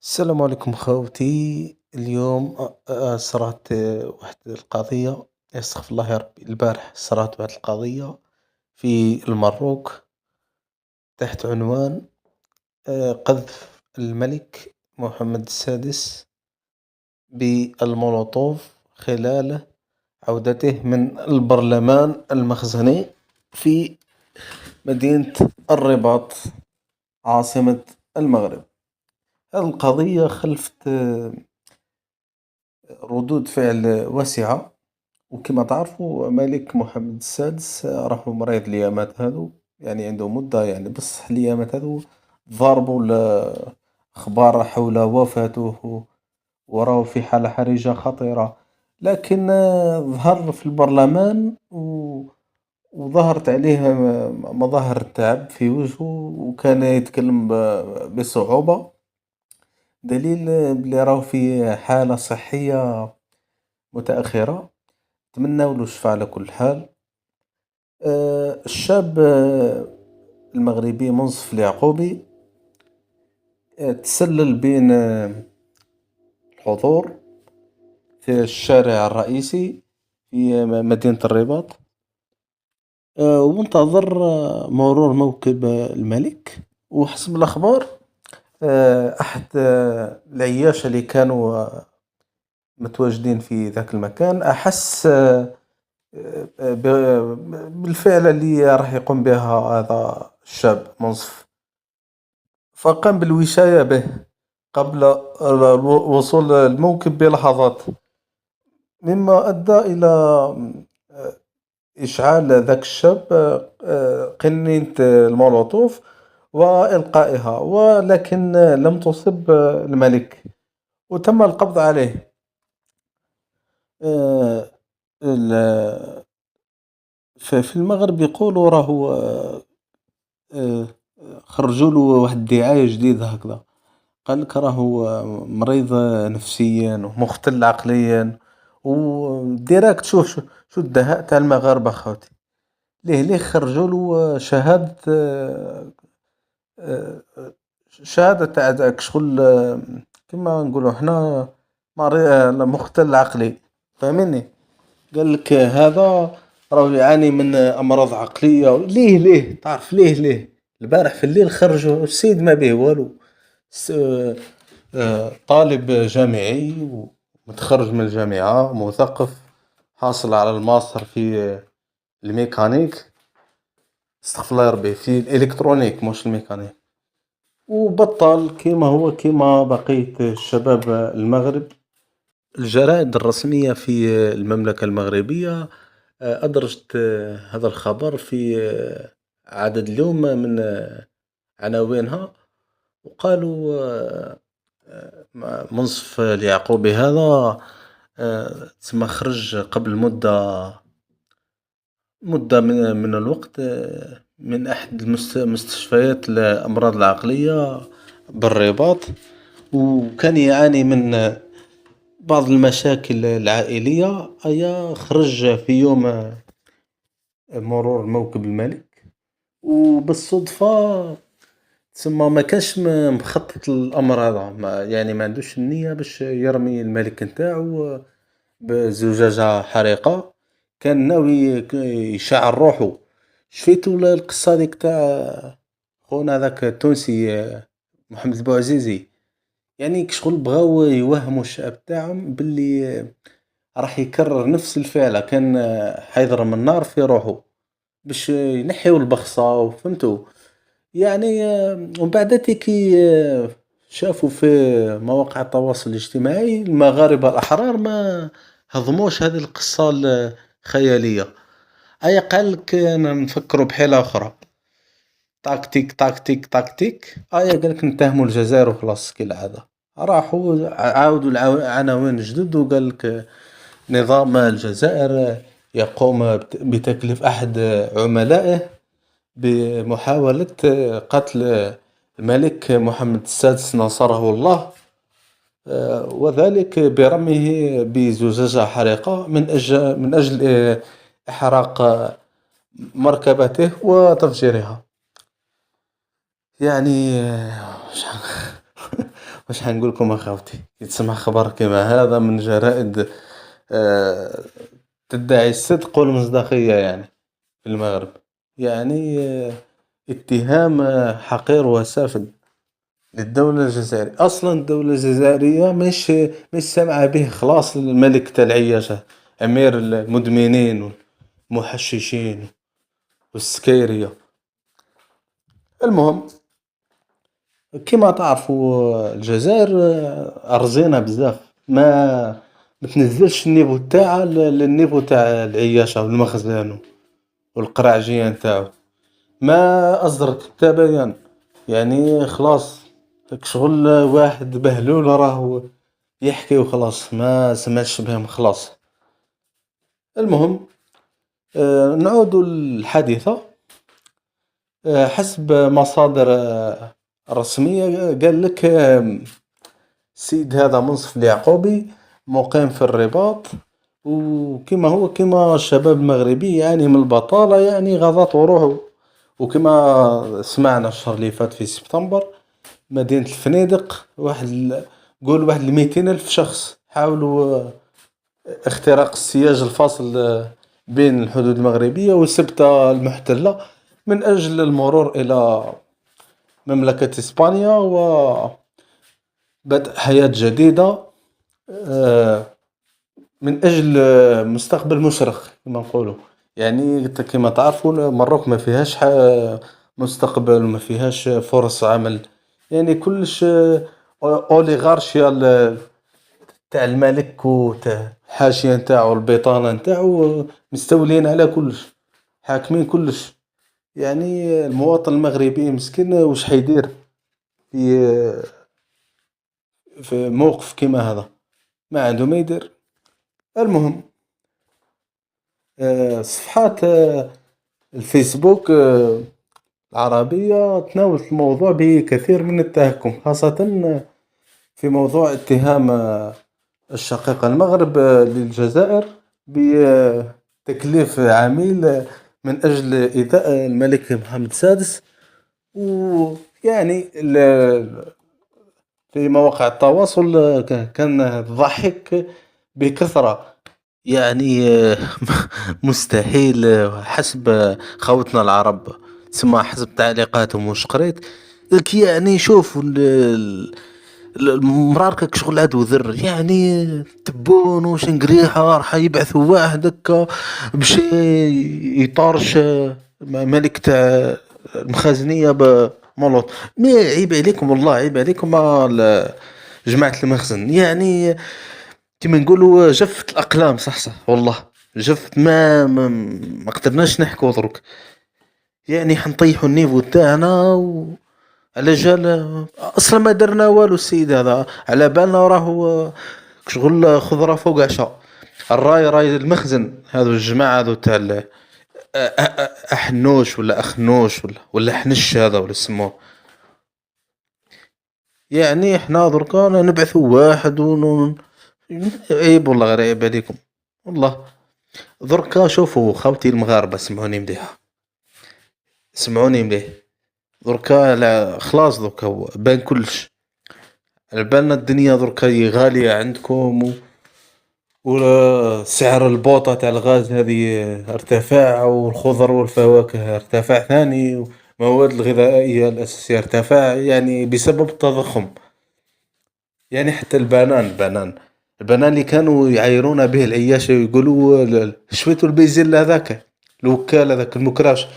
السلام عليكم خوتي. اليوم صرات واحد القضية. استغفر الله يا ربي. البارح صرات واحد القضية في المروك تحت عنوان قذف الملك محمد السادس بالمولوتوف خلال عودته من البرلمان المخزني في مدينة الرباط عاصمة المغرب. هذه القضية خلفت ردود فعل واسعة. وكما تعرفوا ملك محمد السادس راهو مريض الأيامات هذو، يعني عنده مدة، يعني بصح الأيامات هذو ضاربوا الأخبار حول وفاته وراهو في حالة حرجة خطيرة. لكن ظهر في البرلمان وظهرت عليه مظاهر التعب في وجهه، وكان يتكلم بصعوبة، دليل بلي راهو في حالة صحية متأخرة. نتمنّاو له الشفاء على كل حال. الشاب المغربي منصف اليعقوبي تسلّل بين الحضور في الشارع الرئيسي في مدينة الرباط، وانتظر مرور موكب الملك. وحسب الأخبار أحد العياشة اللي كانوا متواجدين في ذاك المكان أحس بالفعل اللي راح يقوم بها هذا الشاب منصف، فقام بالوشاية به قبل وصول الموكب بلحظات، مما أدى إلى إشعال ذاك الشاب قنينة المولوتوف وإلقائها، ولكن لم تصب الملك وتم القبض عليه. آه، ال- في المغرب يقولوا راهو آه، خرجوا له واحد الدعاية جديدة هكذا، قال لك راهو مريض نفسيا ومختل عقليا. وديراكت شو الدهاء تاع المغاربة خاوتي، ليه خرجوا له شهادة آه، شهادة تاع داك شغل كما نقولوا حنا مختل عقلي، فاهميني. قال لك هذا راه يعاني من أمراض عقلية. ليه تعرف ليه البارح في الليل خرجوا السيد ما به والو. س- طالب جامعي ومتخرج من الجامعة، مثقف، حاصل على الماستر في الميكانيك، استغفر الله يا ربي، في الإلكترونيك مش الميكانيك. وبطل كيما هو كيما بقية الشباب المغرب. الجرائد الرسمية في المملكة المغربية أدرجت هذا الخبر في عدد اليوم من عناوينها، وقالوا منصف اليعقوبي هذا تم خرج قبل مدة من الوقت من أحد مستشفيات الأمراض العقلية بالرباط، وكان يعاني من بعض المشاكل العائلية. خرج في يوم مرور موكب الملك، وبالصدفة تسمى ما كانش مخطط للأمر هذا، يعني ما عندوش النية باش يرمي الملك نتاعو بزجاجة حريقة، كان ناوي يشعل روحه. شفيتوا القصة ديك تاع خونا هذاك التونسي محمد البوعزيزي، يعني كشغل بغاو يوهموا الشعب تاعهم باللي راح يكرر نفس الفعل، كان حيضرم النار في روحه باش ينحيوا البخصة، وفهمتوا يعني. ومن بعد كي شافوا في مواقع التواصل الاجتماعي المغاربة الأحرار ما هضموش هذه القصة الخيالية. قال لك أنا نفكروا بحيلة أخرى، تكتيك تكتيك تكتيك. قال لك نتهموا الجزائر وخلاص كالعادة. راحوا عاودوا العناوين جدد، وقال لك نظام الجزائر يقوم بتكليف أحد عملائه بمحاولة قتل الملك محمد السادس نصره الله، وذلك برميه بزجاجة حارقة من أجل إحراق مركبته وتفجيرها. يعني واش حنقول لكم اخوتي، كي تسمع خبر كيما هذا من جرائد آه، تدعي الصدق والمصداقية يعني في المغرب، يعني اتهام حقير وسافل للدولة الجزائرية. أصلا الدولة الجزائرية مش سامعة به خلاص. الملك تاع العياشة، أمير المدمنين والمحششين والسكيرية. المهم، كما تعرفوا الجزائر أرزينة بزاف، ما تنزلش النيفو تاعها للنيفو تاع العياشة والمخزن والقراعجية نتاعو. ما أصدرت حتى بيان، يعني خلاص داك شغل واحد بهلول راه يحكي وخلاص، ما سمعتش بهم خلاص. المهم، نعود للحادثة. حسب مصادر رسمية قال لك السيد هذا منصف اليعقوبي مقيم في الرباط، وكما هو كما الشباب المغربي يعني من البطالة، يعني غضت روحه. وكما سمعنا الشهر اللي فات في سبتمبر، مدينة الفنيدق قول واحد 200 ألف شخص حاولوا اختراق السياج الفاصل بين الحدود المغربية وسبتة المحتلة من أجل المرور إلى مملكة إسبانيا وبدء حياة جديدة، آه، من أجل مستقبل مشرق كما نقولوا. يعني كما تعرفون مروك ما فيهاش مستقبل وما فيهاش فرص عمل، يعني كلش أوليغارشيا تاع الملك وتاع الحاشية نتاعو البطانة نتاعو مستولين على كلش، حاكمين كلش. يعني المواطن المغربي مسكين واش حيدير في موقف كيما هذا؟ ما عنده ما يدير. المهم، صفحات الفيسبوك العربية تناولت الموضوع بكثير من التهكم، خاصة في موضوع اتهام الشقيقة المغرب للجزائر بتكليف عميل من أجل إيذاء الملك محمد السادس. ويعني في مواقع التواصل كان الضحك بكثرة. يعني مستحيل حسب خوتنا العرب، تسمى حسب تعليقاتهم وش قريت لك. يعني شوف مراركك شغل عدو ذر، يعني تبون وش نقريحة راح يبعثوا واحد هكا باش يطارش ملك تاع المخازنية بمولوت. مي عيب عليكم والله، عيب عليكم جماعة المخزن. يعني كما نقولوا جفت الأقلام، صح والله جفت. ما قدرناش نحكوا درك، يعني حنطيحوا النيفو تاعنا على جال اصلا ما درنا والو. السيد هذا على بالنا راه شغل خضره فوق عشاء. راي المخزن هذو الجماعه هذو تاع احنوش ولا اخنوش ولا حنش هذا ولا اسمه. يعني احنا دركا نبعثوا واحد عيب والله، غير عيب عليكم والله. دركا شوفوا خوتي المغاربه، سمعوني مليح، سمعوني مليح. دركا لا خلاص، دركا بان كلش. على بالنا الدنيا دركا غالية عندكم وسعر البوطة تاع الغاز هذه ارتفع، والخضر والفواكه ارتفع ثاني، والمواد الغذائية الأساسية ارتفع يعني بسبب التضخم. يعني حتى البنان اللي كانوا يعايرون به العياشة ويقولوا شويتوا البيزيل هذاك الوكالة ذاك المكراش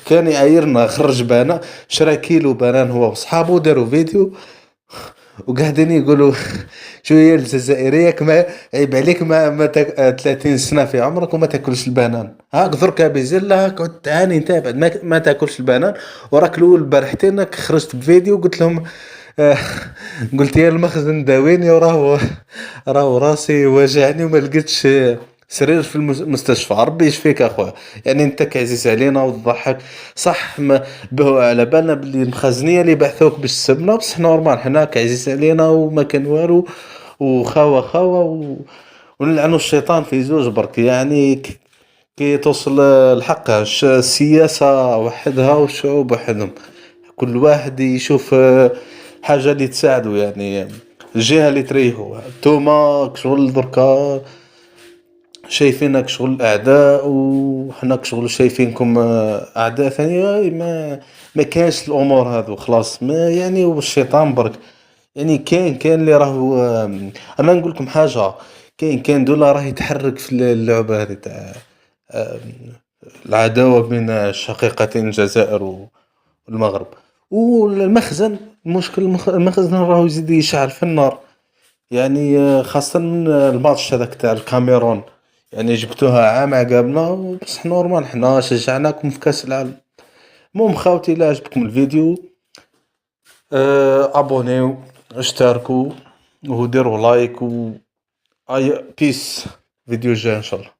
كان يعايرنا، خرج بنا شرا كيلو بنان هو وصحابه، داروا فيديو وقاعدين يقولوا شو هي الجزائرية كما عيب عليك ما 30 سنة في عمرك وما تاكلش البنان. هاك دركا بيزيلا هاك عد تعاني انت بعد ما تاكلش البنان. وراك الاول البارحتين خرجت بفيديو قلت لهم آه، قلت يا المخزن داويني، وراه راسي واجعني وما لقيتش سرير في المستشفى. ربي يشفيك اخويا. يعني انت كعزيز علينا وتضحك صح، ما به على بالنا باللي المخزنيه اللي بعثوك باش تسبنا، بصح نورمال حنا كعزيز علينا وما كان والو، وخاوه خاوه ونلعنوا الشيطان في زوج برك. يعني كي توصل الحق السياسه وحدها والشعوب وحدهم، كل واحد يشوف حاجه اللي تساعده. يعني الجهة اللي تريحوا نتوما كشغل دركا شايفينك شغل أعداء، وحنا كشغل شايفينكم أعداء ثاني. ما كانش الأمور هذو خلاص، ما يعني والشيطان برك. يعني كاين اللي راهو انا نقول لكم حاجه، كاين دوله راه يتحرك في اللعبه هذه تاع آم، العداوه بين الشقيقتين الجزائر والمغرب. والمخزن، المشكل المخزن راهو يزيد يشعل في النار. يعني خاصه من الماتش هذاك تاع الكاميرون، يعني جبتوها عام عقابنا، بصح نورمال حنا شجعناكم في كاس العالم. المهم خاوتي، لا عجبكم الفيديو ابونيو، اشتركوا وديروا لايك اي بيس. فيديو جاي ان شاء الله.